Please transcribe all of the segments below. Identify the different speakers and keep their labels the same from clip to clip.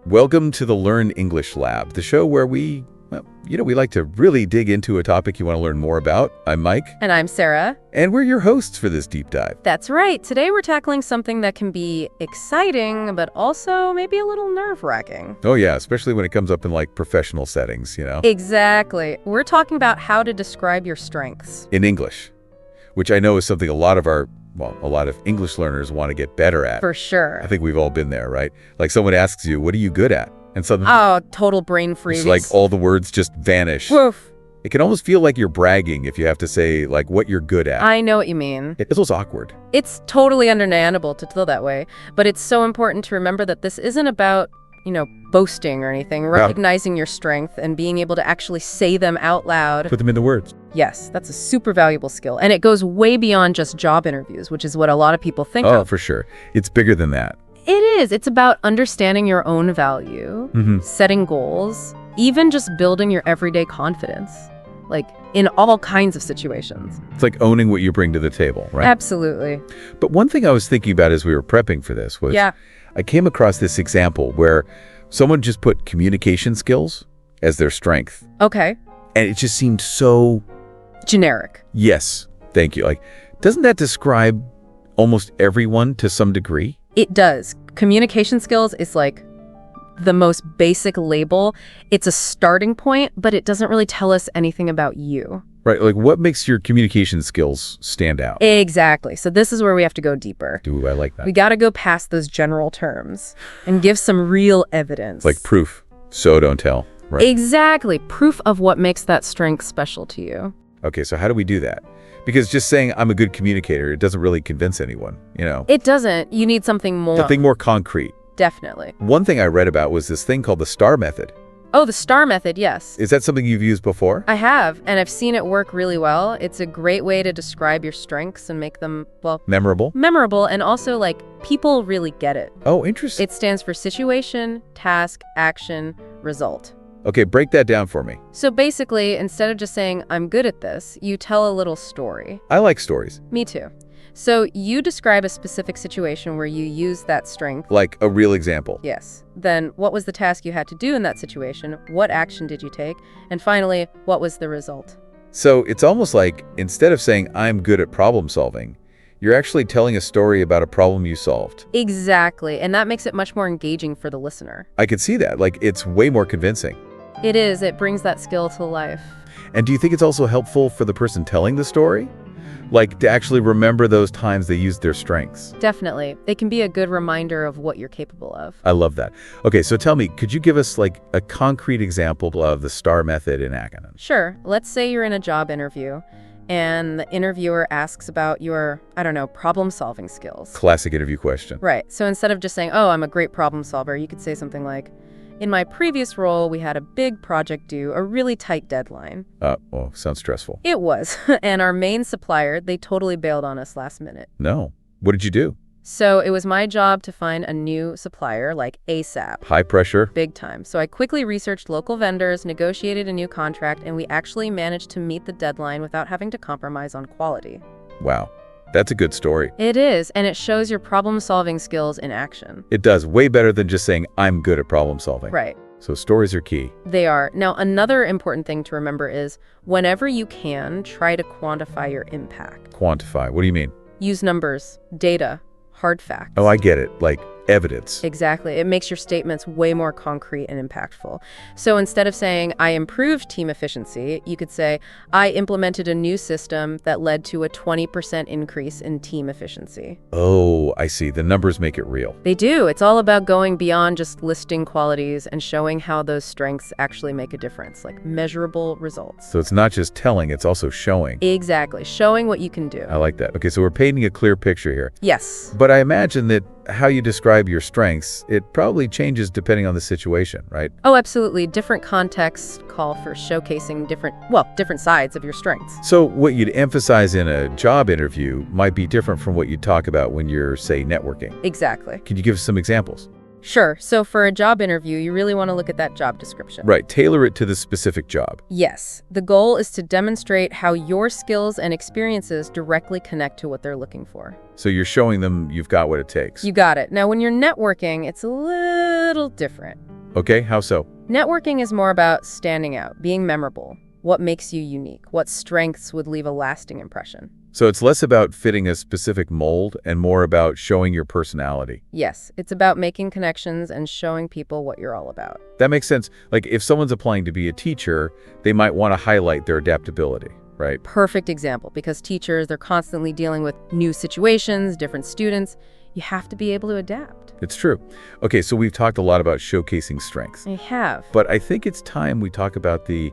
Speaker 1: Welcome to the Learn English Lab, the show where we like to really dig into a topic you want to learn more about. I'm Mike.
Speaker 2: And I'm Sarah.
Speaker 1: And we're your hosts for this deep dive.
Speaker 2: That's right. Today we're tackling something that can be exciting, but also maybe a little nerve-wracking.
Speaker 1: Oh yeah, especially when it comes up in professional settings,
Speaker 2: Exactly. We're talking about how to describe your strengths.
Speaker 1: In English, which I know is something a lot of English learners want to get better at.
Speaker 2: For sure.
Speaker 1: I think we've all been there, right? Like someone asks you, what are you good at? And suddenly,
Speaker 2: total brain freeze.
Speaker 1: it's like all the words just vanish.
Speaker 2: Woof.
Speaker 1: It can almost feel like you're bragging if you have to say what you're good at.
Speaker 2: I know what you mean.
Speaker 1: It feels awkward.
Speaker 2: It's totally understandable to feel that way, but it's so important to remember that this isn't about, boasting or anything, recognizing your strength and being able to actually say them out loud.
Speaker 1: Put them into words.
Speaker 2: Yes, that's a super valuable skill. And it goes way beyond just job interviews, which is what a lot of people think
Speaker 1: Oh,
Speaker 2: of.
Speaker 1: for sure. It's bigger than that.
Speaker 2: It is. It's about understanding your own value, setting goals, even just building your everyday confidence, in all kinds of situations.
Speaker 1: It's like owning what you bring to the table, right?
Speaker 2: Absolutely.
Speaker 1: But one thing I was thinking about as we were prepping for this was I came across this example where someone just put communication skills as their strength.
Speaker 2: Okay.
Speaker 1: And it just seemed so...
Speaker 2: generic.
Speaker 1: Yes. Thank you. Doesn't that describe almost everyone to some degree?
Speaker 2: It does. Communication skills is the most basic label. It's a starting point, but it doesn't really tell us anything about you.
Speaker 1: Right. What makes your communication skills stand out?
Speaker 2: Exactly. So this is where we have to go deeper.
Speaker 1: Ooh, I like that.
Speaker 2: We got to go past those general terms and give some real evidence.
Speaker 1: Like proof. So don't tell. Right.
Speaker 2: Exactly. Proof of what makes that strength special to you.
Speaker 1: Okay, so how do we do that? Because just saying I'm a good communicator, it doesn't really convince anyone,
Speaker 2: It doesn't. You need something more.
Speaker 1: Something more concrete.
Speaker 2: Definitely.
Speaker 1: One thing I read about was this thing called the STAR method.
Speaker 2: Oh, the STAR method, yes.
Speaker 1: Is that something you've used before?
Speaker 2: I have, and I've seen it work really well. It's a great way to describe your strengths and make them,
Speaker 1: Memorable?
Speaker 2: Memorable, and also, people really get it.
Speaker 1: Oh, interesting.
Speaker 2: It stands for situation, task, action, result.
Speaker 1: Okay, break that down for me.
Speaker 2: So basically, instead of just saying, I'm good at this, you tell a little story.
Speaker 1: I like stories.
Speaker 2: Me too. So you describe a specific situation where you use that strength.
Speaker 1: Like a real example.
Speaker 2: Yes. Then what was the task you had to do in that situation? What action did you take? And finally, what was the result?
Speaker 1: So it's almost like instead of saying I'm good at problem solving, you're actually telling a story about a problem you solved.
Speaker 2: Exactly. And that makes it much more engaging for the listener.
Speaker 1: I could see that. It's way more convincing.
Speaker 2: It is. It brings that skill to life.
Speaker 1: And do you think it's also helpful for the person telling the story? To actually remember those times they used their strengths?
Speaker 2: Definitely. It can be a good reminder of what you're capable of.
Speaker 1: I love that. Okay, so tell me, could you give us a concrete example of the STAR method in action?
Speaker 2: Sure. Let's say you're in a job interview and the interviewer asks about your, problem-solving skills.
Speaker 1: Classic interview question.
Speaker 2: Right. So instead of just saying, oh, I'm a great problem solver, you could say something like, in my previous role, we had a big project due, a really tight deadline.
Speaker 1: Sounds stressful.
Speaker 2: It was. And our main supplier, they totally bailed on us last minute.
Speaker 1: No. What did you do?
Speaker 2: So it was my job to find a new supplier, ASAP.
Speaker 1: High pressure?
Speaker 2: Big time. So I quickly researched local vendors, negotiated a new contract, and we actually managed to meet the deadline without having to compromise on quality.
Speaker 1: Wow. That's a good story.
Speaker 2: It is, and it shows your problem-solving skills in action.
Speaker 1: It does. Way better than just saying, I'm good at problem solving.
Speaker 2: Right.
Speaker 1: So stories are key.
Speaker 2: They are. Now, another important thing to remember is, whenever you can, try to quantify your impact.
Speaker 1: Quantify. What do you mean?
Speaker 2: Use numbers, data, hard facts.
Speaker 1: Oh, I get it. Evidence.
Speaker 2: Exactly. It makes your statements way more concrete and impactful. So instead of saying, I improved team efficiency, you could say, I implemented a new system that led to a 20% increase in team efficiency.
Speaker 1: Oh, I see. The numbers make it real.
Speaker 2: They do. It's all about going beyond just listing qualities and showing how those strengths actually make a difference, measurable results.
Speaker 1: So it's not just telling, it's also showing.
Speaker 2: Exactly. Showing what you can do.
Speaker 1: I like that. Okay, so we're painting a clear picture here.
Speaker 2: Yes.
Speaker 1: But I imagine that how you describe your strengths, it probably changes depending on the situation, right?
Speaker 2: Oh, absolutely. Different contexts call for showcasing different sides of your strengths.
Speaker 1: So what you'd emphasize in a job interview might be different from what you talk about when you're, say, networking.
Speaker 2: Exactly.
Speaker 1: Could you give us some examples?
Speaker 2: Sure. So for a job interview, you really want to look at that job description.
Speaker 1: Right. Tailor it to the specific job.
Speaker 2: Yes. The goal is to demonstrate how your skills and experiences directly connect to what they're looking for.
Speaker 1: So you're showing them you've got what it takes.
Speaker 2: You got it. Now, when you're networking, it's a little different.
Speaker 1: Okay, how so?
Speaker 2: Networking is more about standing out, being memorable. What makes you unique? What strengths would leave a lasting impression?
Speaker 1: So it's less about fitting a specific mold and more about showing your personality.
Speaker 2: Yes, it's about making connections and showing people what you're all about.
Speaker 1: That makes sense. Like if someone's applying to be a teacher, they might want to highlight their adaptability, right?
Speaker 2: Perfect example, because teachers, they're constantly dealing with new situations, different students. You have to be able to adapt.
Speaker 1: It's true. Okay, so we've talked a lot about showcasing strengths.
Speaker 2: I have.
Speaker 1: But I think it's time we talk about the,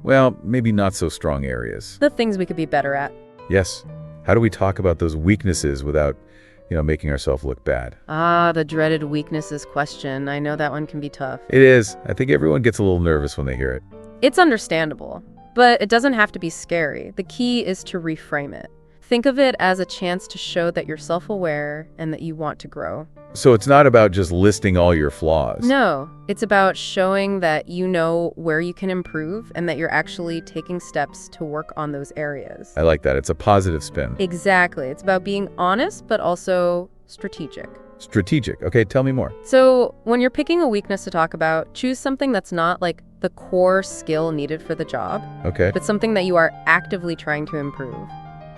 Speaker 1: well, maybe not so strong areas.
Speaker 2: The things we could be better at.
Speaker 1: Yes. How do we talk about those weaknesses without, making ourselves look bad?
Speaker 2: Ah, the dreaded weaknesses question. I know that one can be tough.
Speaker 1: It is. I think everyone gets a little nervous when they hear it.
Speaker 2: It's understandable, but it doesn't have to be scary. The key is to reframe it. Think of it as a chance to show that you're self-aware and that you want to grow.
Speaker 1: So it's not about just listing all your flaws.
Speaker 2: No, it's about showing that you know where you can improve and that you're actually taking steps to work on those areas.
Speaker 1: I like that. It's a positive spin.
Speaker 2: Exactly. It's about being honest, but also strategic.
Speaker 1: Strategic. Okay, tell me more.
Speaker 2: So when you're picking a weakness to talk about, choose something that's not like the core skill needed for the job,
Speaker 1: Okay,
Speaker 2: but something that you are actively trying to improve.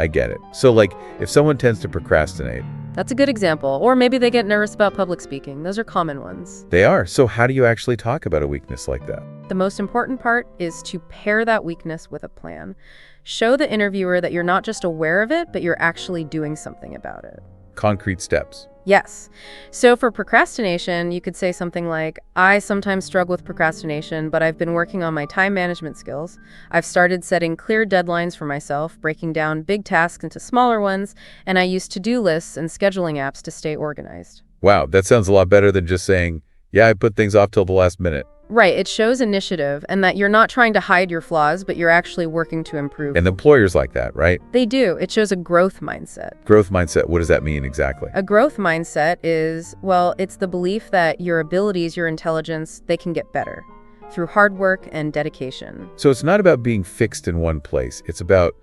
Speaker 1: I get it. So like if someone tends to procrastinate.
Speaker 2: That's a good example. Or maybe they get nervous about public speaking. Those are common ones.
Speaker 1: They are. So how do you actually talk about a weakness like that?
Speaker 2: The most important part is to pair that weakness with a plan. Show the interviewer that you're not just aware of it, but you're actually doing something about it.
Speaker 1: Concrete steps.
Speaker 2: Yes. So for procrastination, you could say something like, I sometimes struggle with procrastination, but I've been working on my time management skills. I've started setting clear deadlines for myself, breaking down big tasks into smaller ones, and I use to-do lists and scheduling apps to stay organized.
Speaker 1: Wow, that sounds a lot better than just saying, yeah, I put things off till the last minute.
Speaker 2: Right, it shows initiative and that you're not trying to hide your flaws, but you're actually working to improve.
Speaker 1: And the employers like that, right?
Speaker 2: They do. It shows a growth mindset.
Speaker 1: Growth mindset, what does that mean exactly?
Speaker 2: A growth mindset is, well, it's the belief that your abilities, your intelligence, they can get better through hard work and dedication.
Speaker 1: So it's not about being fixed in one place. It's about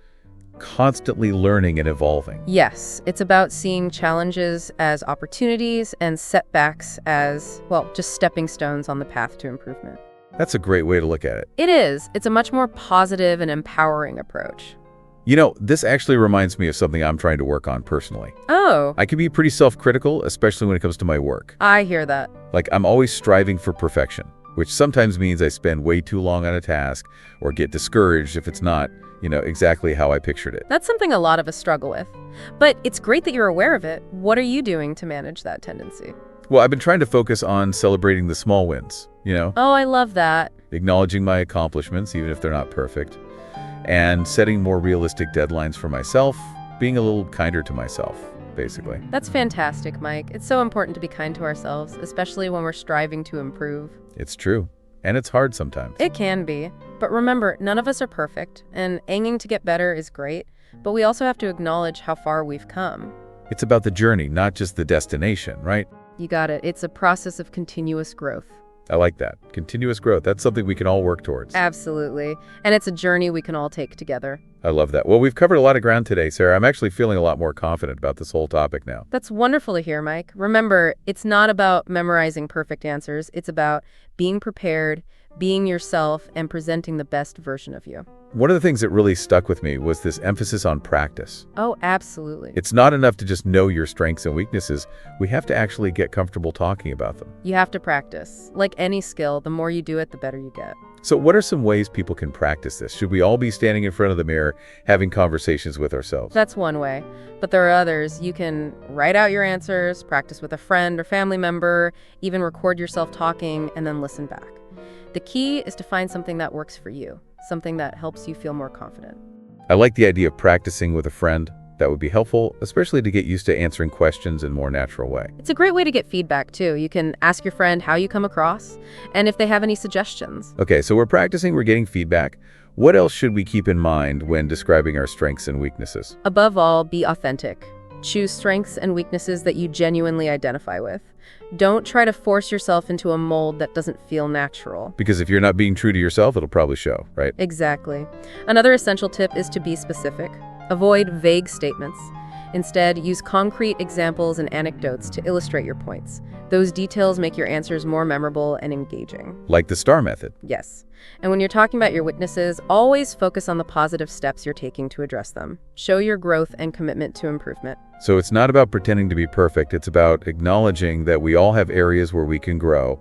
Speaker 1: constantly learning and evolving.
Speaker 2: Yes, it's about seeing challenges as opportunities and setbacks as, well, just stepping stones on the path to improvement.
Speaker 1: That's a great way to look at it.
Speaker 2: It is. It's a much more positive and empowering approach.
Speaker 1: This actually reminds me of something I'm trying to work on personally.
Speaker 2: Oh,
Speaker 1: I can be pretty self-critical, especially when it comes to my work.
Speaker 2: I hear that.
Speaker 1: Like I'm always striving for perfection, which sometimes means I spend way too long on a task or get discouraged if it's not, exactly how I pictured it.
Speaker 2: That's something a lot of us struggle with. But it's great that you're aware of it. What are you doing to manage that tendency?
Speaker 1: Well, I've been trying to focus on celebrating the small wins,
Speaker 2: Oh, I love that.
Speaker 1: acknowledging my accomplishments, even if they're not perfect, and setting more realistic deadlines for myself, being a little kinder to myself, basically.
Speaker 2: That's fantastic, Mike. It's so important to be kind to ourselves, especially when we're striving to improve.
Speaker 1: It's true. And it's hard sometimes.
Speaker 2: It can be. But remember, none of us are perfect, and aiming to get better is great, but we also have to acknowledge how far we've come.
Speaker 1: It's about the journey, not just the destination, right?
Speaker 2: You got it. It's a process of continuous growth.
Speaker 1: I like that. Continuous growth. That's something we can all work towards.
Speaker 2: Absolutely. And it's a journey we can all take together.
Speaker 1: I love that. Well, we've covered a lot of ground today, Sarah. I'm actually feeling a lot more confident about this whole topic now.
Speaker 2: That's wonderful to hear, Mike. Remember, it's not about memorizing perfect answers. It's about being prepared, being yourself, and presenting the best version of you.
Speaker 1: One of the things that really stuck with me was this emphasis on practice.
Speaker 2: Oh, absolutely.
Speaker 1: It's not enough to just know your strengths and weaknesses. We have to actually get comfortable talking about them.
Speaker 2: You have to practice. Like any skill, the more you do it, the better you get.
Speaker 1: So what are some ways people can practice this? Should we all be standing in front of the mirror, having conversations with ourselves?
Speaker 2: That's one way. But there are others. You can write out your answers, practice with a friend or family member, even record yourself talking, and then listen back. The key is to find something that works for you, something that helps you feel more confident.
Speaker 1: I like the idea of practicing with a friend. That would be helpful, especially to get used to answering questions in a more natural way.
Speaker 2: It's a great way to get feedback, too. You can ask your friend how you come across and if they have any suggestions.
Speaker 1: Okay, so we're practicing, we're getting feedback. What else should we keep in mind when describing our strengths and weaknesses?
Speaker 2: Above all, be authentic. Choose strengths and weaknesses that you genuinely identify with. Don't try to force yourself into a mold that doesn't feel natural.
Speaker 1: Because if you're not being true to yourself, it'll probably show, right?
Speaker 2: Exactly. Another essential tip is to be specific. Avoid vague statements. Instead, use concrete examples and anecdotes to illustrate your points. Those details make your answers more memorable and engaging.
Speaker 1: Like the STAR method.
Speaker 2: Yes. And when you're talking about your weaknesses, always focus on the positive steps you're taking to address them. Show your growth and commitment to improvement.
Speaker 1: So it's not about pretending to be perfect. It's about acknowledging that we all have areas where we can grow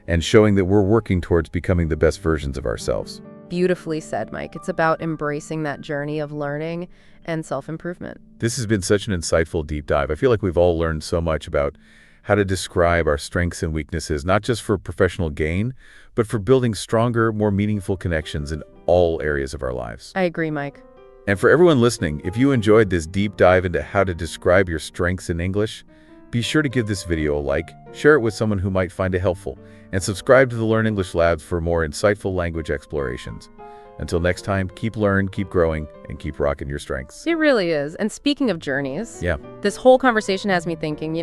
Speaker 1: and showing that we're working towards becoming the best versions of ourselves.
Speaker 2: Beautifully said, Mike. It's about embracing that journey of learning and self-improvement.
Speaker 1: This has been such an insightful deep dive. I feel like we've all learned so much about how to describe our strengths and weaknesses, not just for professional gain, but for building stronger, more meaningful connections in all areas of our lives.
Speaker 2: I agree, Mike.
Speaker 1: And for everyone listening, if you enjoyed this deep dive into how to describe your strengths in English, be sure to give this video a like, share it with someone who might find it helpful, and subscribe to the Learn English Labs for more insightful language explorations. Until next time, keep learning, keep growing, and keep rocking your strengths.
Speaker 2: It really is. And speaking of journeys,
Speaker 1: Yeah.
Speaker 2: This whole conversation has me thinking,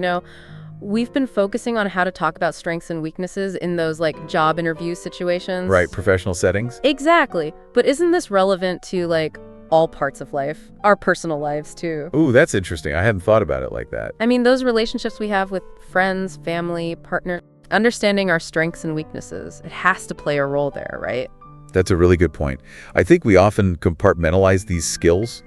Speaker 2: we've been focusing on how to talk about strengths and weaknesses in those job interview situations.
Speaker 1: Right, professional settings?
Speaker 2: Exactly. But isn't this relevant to all parts of life, our personal lives too?
Speaker 1: Ooh, that's interesting. I hadn't thought about it like that.
Speaker 2: I mean, those relationships we have with friends, family, partners, understanding our strengths and weaknesses, it has to play a role there, right?
Speaker 1: That's a really good point. I think we often compartmentalize these skills,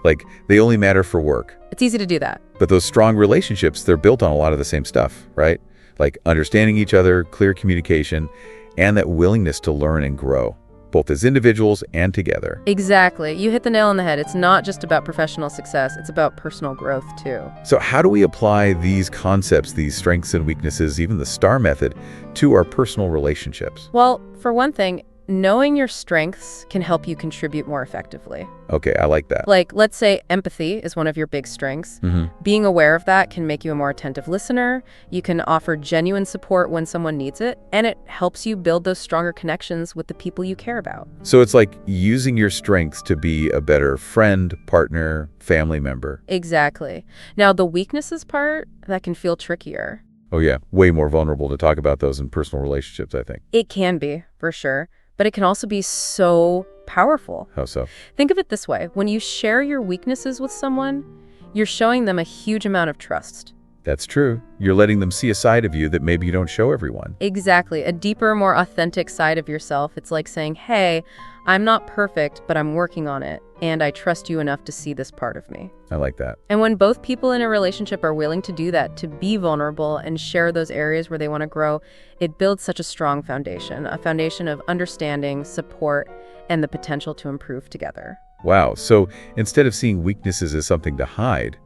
Speaker 1: like they only matter for work.
Speaker 2: It's easy to do that.
Speaker 1: But those strong relationships, they're built on a lot of the same stuff, right? Like understanding each other, clear communication, and that willingness to learn and grow, both as individuals and together.
Speaker 2: Exactly. You hit the nail on the head. It's not just about professional success. It's about personal growth too.
Speaker 1: So how do we apply these concepts, these strengths and weaknesses, even the STAR method, to our personal relationships?
Speaker 2: Well, for one thing, knowing your strengths can help you contribute more effectively.
Speaker 1: Okay, I like that.
Speaker 2: Let's say empathy is one of your big strengths. Being aware of that can make you a more attentive listener. You can offer genuine support when someone needs it, and it helps you build those stronger connections with the people you care about.
Speaker 1: So it's like using your strengths to be a better friend, partner, family member.
Speaker 2: Exactly. Now, the weaknesses part, that can feel trickier.
Speaker 1: Oh yeah, way more vulnerable to talk about those in personal relationships, I think.
Speaker 2: It can be, for sure. But it can also be so powerful.
Speaker 1: How so?
Speaker 2: Think of it this way. When you share your weaknesses with someone, you're showing them a huge amount of trust.
Speaker 1: That's true. You're letting them see a side of you that maybe you don't show everyone.
Speaker 2: Exactly. A deeper, more authentic side of yourself. It's like saying, hey, I'm not perfect, but I'm working on it, and I trust you enough to see this part of me.
Speaker 1: I like that.
Speaker 2: And when both people in a relationship are willing to do that, to be vulnerable and share those areas where they want to grow, it builds such a strong foundation, a foundation of understanding, support, and the potential to improve together.
Speaker 1: Wow. So instead of seeing weaknesses as something to hide,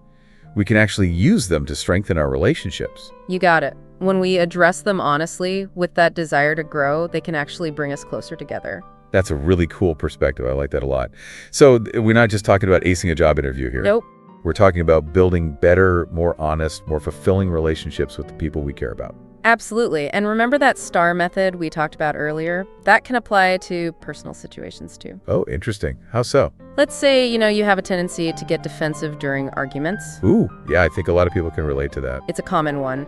Speaker 1: we can actually use them to strengthen our relationships.
Speaker 2: You got it. When we address them honestly with that desire to grow, they can actually bring us closer together.
Speaker 1: That's a really cool perspective. I like that a lot. So we're not just talking about acing a job interview here.
Speaker 2: Nope.
Speaker 1: We're talking about building better, more honest, more fulfilling relationships with the people we care about.
Speaker 2: Absolutely. And remember that STAR method we talked about earlier? That can apply to personal situations too.
Speaker 1: Oh, interesting. How so?
Speaker 2: Let's say, you have a tendency to get defensive during arguments.
Speaker 1: Ooh, yeah, I think a lot of people can relate to that.
Speaker 2: It's a common one.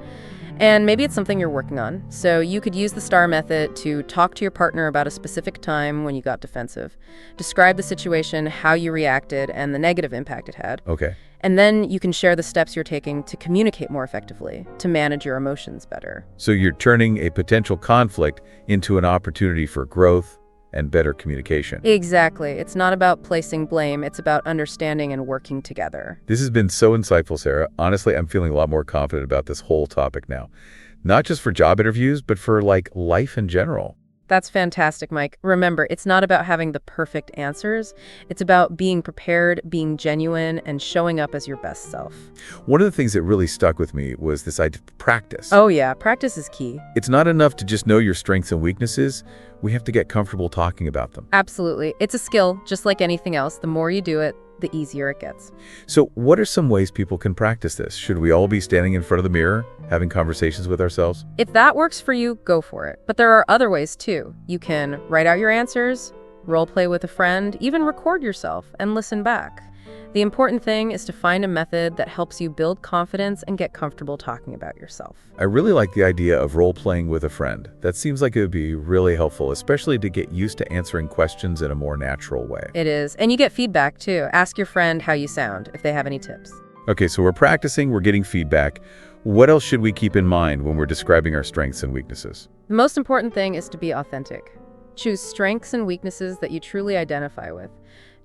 Speaker 2: And maybe it's something you're working on. So you could use the STAR method to talk to your partner about a specific time when you got defensive. Describe the situation, how you reacted, and the negative impact it had.
Speaker 1: Okay.
Speaker 2: And then you can share the steps you're taking to communicate more effectively, to manage your emotions better.
Speaker 1: So you're turning a potential conflict into an opportunity for growth and better communication.
Speaker 2: Exactly. It's not about placing blame. It's about understanding and working together.
Speaker 1: This has been so insightful, Sarah. Honestly, I'm feeling a lot more confident about this whole topic now. Not just for job interviews, but for life in general.
Speaker 2: That's fantastic, Mike. Remember, it's not about having the perfect answers. It's about being prepared, being genuine, and showing up as your best self.
Speaker 1: One of the things that really stuck with me was this idea of practice.
Speaker 2: Oh yeah, practice is key.
Speaker 1: It's not enough to just know your strengths and weaknesses. We have to get comfortable talking about them.
Speaker 2: Absolutely. It's a skill, just like anything else. The more you do it, the easier it gets.
Speaker 1: So what are some ways people can practice this? Should we all be standing in front of the mirror, having conversations with ourselves?
Speaker 2: If that works for you, go for it. But there are other ways too. You can write out your answers, role play with a friend, even record yourself and listen back. The important thing is to find a method that helps you build confidence and get comfortable talking about yourself.
Speaker 1: I really like the idea of role-playing with a friend. That seems like it would be really helpful, especially to get used to answering questions in a more natural way.
Speaker 2: It is. And you get feedback too. Ask your friend how you sound if they have any tips.
Speaker 1: Okay, so we're practicing, we're getting feedback. What else should we keep in mind when we're describing our strengths and weaknesses?
Speaker 2: The most important thing is to be authentic. Choose strengths and weaknesses that you truly identify with.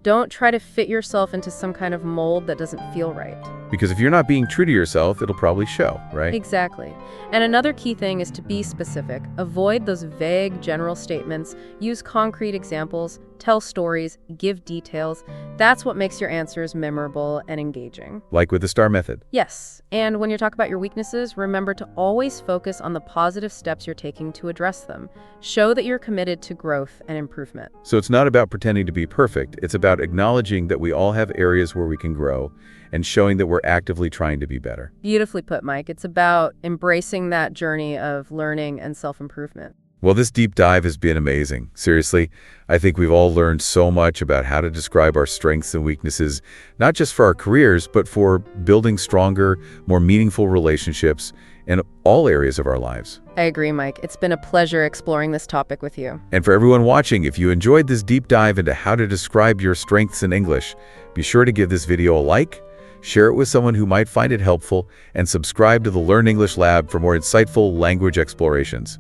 Speaker 2: Don't try to fit yourself into some kind of mold that doesn't feel right.
Speaker 1: Because if you're not being true to yourself, it'll probably show, right?
Speaker 2: Exactly. And another key thing is to be specific. Avoid those vague general statements. Use concrete examples, tell stories, give details. That's what makes your answers memorable and engaging.
Speaker 1: Like with the STAR method.
Speaker 2: Yes. And when you talk about your weaknesses, remember to always focus on the positive steps you're taking to address them. Show that you're committed to growth and improvement.
Speaker 1: So it's not about pretending to be perfect. It's about acknowledging that we all have areas where we can grow and showing that we're actively trying to be better.
Speaker 2: Beautifully put, Mike. It's about embracing that journey of learning and self-improvement.
Speaker 1: Well, this deep dive has been amazing. Seriously, I think we've all learned so much about how to describe our strengths and weaknesses, not just for our careers, but for building stronger, more meaningful relationships in all areas of our lives.
Speaker 2: I agree, Mike. It's been a pleasure exploring this topic with you.
Speaker 1: And for everyone watching, if you enjoyed this deep dive into how to describe your strengths in English, be sure to give this video a like, share it with someone who might find it helpful, and subscribe to the Learn English Lab for more insightful language explorations.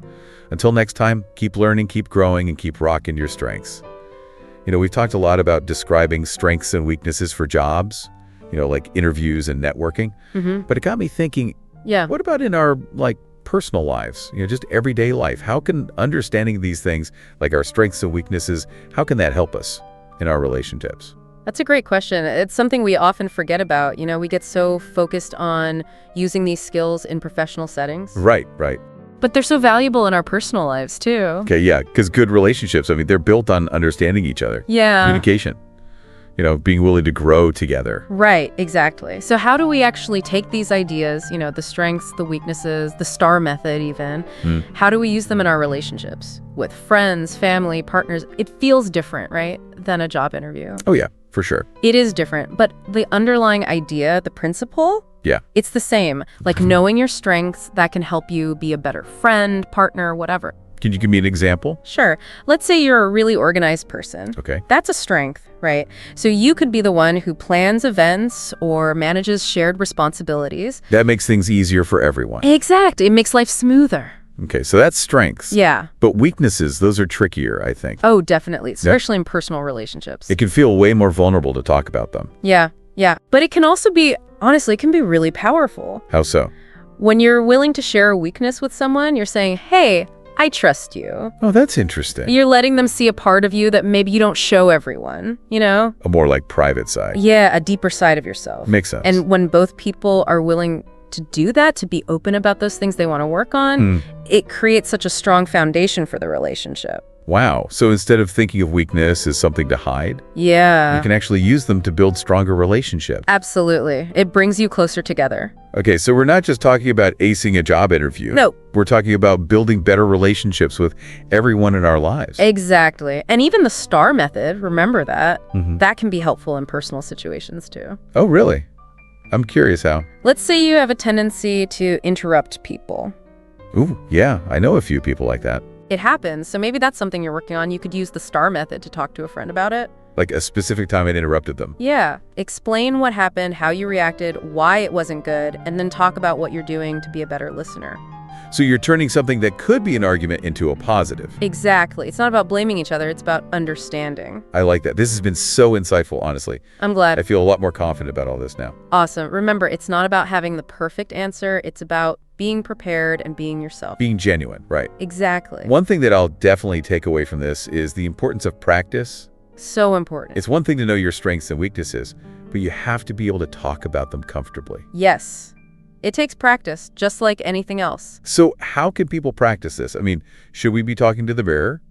Speaker 1: Until next time, keep learning, keep growing, and keep rocking your strengths. We've talked a lot about describing strengths and weaknesses for jobs, like interviews and networking. But it got me thinking, what about in our, personal lives, just everyday life? How can understanding these things, like our strengths and weaknesses, how can that help us in our relationships?
Speaker 2: That's a great question. It's something we often forget about. We get so focused on using these skills in professional settings.
Speaker 1: Right.
Speaker 2: But they're so valuable in our personal lives, too.
Speaker 1: Okay, yeah, because good relationships, they're built on understanding each other.
Speaker 2: Yeah.
Speaker 1: Communication. Being willing to grow together.
Speaker 2: Right, exactly. So how do we actually take these ideas, the strengths, the weaknesses, the STAR method even, how do we use them in our relationships with friends, family, partners? It feels different, right, than a job interview.
Speaker 1: Oh, yeah, for sure.
Speaker 2: It is different, but the underlying idea, the principle, it's the same. Like knowing your strengths, that can help you be a better friend, partner, whatever.
Speaker 1: Can you give me an example?
Speaker 2: Sure. Let's say you're a really organized person.
Speaker 1: Okay.
Speaker 2: That's a strength, right? So you could be the one who plans events or manages shared responsibilities.
Speaker 1: That makes things easier for everyone.
Speaker 2: Exactly. It makes life smoother.
Speaker 1: Okay, so that's strengths.
Speaker 2: Yeah.
Speaker 1: But weaknesses, those are trickier, I think.
Speaker 2: Oh, definitely. Especially in personal relationships.
Speaker 1: It can feel way more vulnerable to talk about them.
Speaker 2: Yeah. But it can also be, honestly, it can be really powerful.
Speaker 1: How so?
Speaker 2: When you're willing to share a weakness with someone, you're saying, hey, I trust you.
Speaker 1: Oh, that's interesting.
Speaker 2: You're letting them see a part of you that maybe you don't show everyone,
Speaker 1: A more private side.
Speaker 2: Yeah, a deeper side of yourself.
Speaker 1: Makes sense.
Speaker 2: And when both people are willing to do that, to be open about those things they want to work on, it creates such a strong foundation for the relationship.
Speaker 1: Wow. So instead of thinking of weakness as something to hide, you can actually use them to build stronger relationships.
Speaker 2: Absolutely. It brings you closer together.
Speaker 1: Okay, so we're not just talking about acing a job interview.
Speaker 2: No.
Speaker 1: We're talking about building better relationships with everyone in our lives.
Speaker 2: Exactly. And even the STAR method, remember that, that can be helpful in personal situations too.
Speaker 1: Oh, really? I'm curious how.
Speaker 2: Let's say you have a tendency to interrupt people.
Speaker 1: Ooh, yeah, I know a few people like that.
Speaker 2: It happens, so maybe that's something you're working on. You could use the STAR method to talk to a friend about it.
Speaker 1: Like a specific time it interrupted them.
Speaker 2: Yeah. Explain what happened, how you reacted, why it wasn't good, and then talk about what you're doing to be a better listener.
Speaker 1: So you're turning something that could be an argument into a positive.
Speaker 2: Exactly. It's not about blaming each other. It's about understanding.
Speaker 1: I like that. This has been so insightful, honestly.
Speaker 2: I'm glad.
Speaker 1: I feel a lot more confident about all this now.
Speaker 2: Awesome. Remember, it's not about having the perfect answer. It's about being prepared and being yourself.
Speaker 1: Being genuine, right.
Speaker 2: Exactly.
Speaker 1: One thing that I'll definitely take away from this is the importance of practice.
Speaker 2: So important.
Speaker 1: It's one thing to know your strengths and weaknesses, but you have to be able to talk about them comfortably.
Speaker 2: Yes. It takes practice, just like anything else.
Speaker 1: So how can people practice this? Should we be talking to the mirror?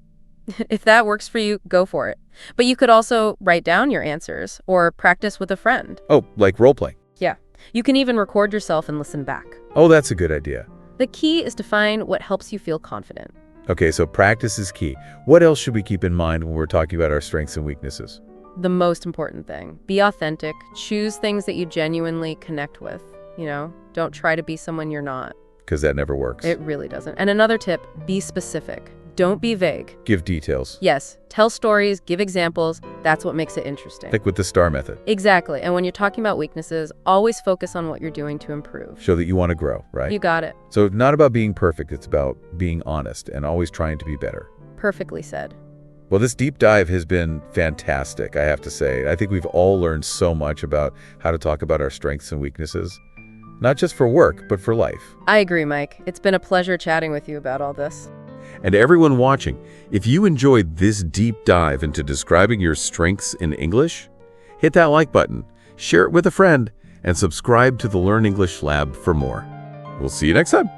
Speaker 2: If that works for you, go for it. But you could also write down your answers or practice with a friend.
Speaker 1: Oh, like role-playing?
Speaker 2: Yeah. You can even record yourself and listen back.
Speaker 1: Oh, that's a good idea.
Speaker 2: The key is to find what helps you feel confident.
Speaker 1: Okay, so practice is key. What else should we keep in mind when we're talking about our strengths and weaknesses?
Speaker 2: The most important thing. Be authentic. Choose things that you genuinely connect with. Don't try to be someone you're not.
Speaker 1: Because that never works.
Speaker 2: It really doesn't. And another tip, be specific. Don't be vague.
Speaker 1: Give details.
Speaker 2: Yes, tell stories, give examples. That's what makes it interesting.
Speaker 1: Like with the STAR method.
Speaker 2: Exactly. And when you're talking about weaknesses, always focus on what you're doing to improve.
Speaker 1: Show that you want to grow, right?
Speaker 2: You got it.
Speaker 1: So not about being perfect, it's about being honest and always trying to be better.
Speaker 2: Perfectly said.
Speaker 1: Well, this deep dive has been fantastic, I have to say. I think we've all learned so much about how to talk about our strengths and weaknesses, not just for work, but for life.
Speaker 2: I agree, Mike. It's been a pleasure chatting with you about all this.
Speaker 1: And everyone watching, if you enjoyed this deep dive into describing your strengths in English, hit that like button, share it with a friend, and subscribe to the Learn English Lab for more. We'll see you next time.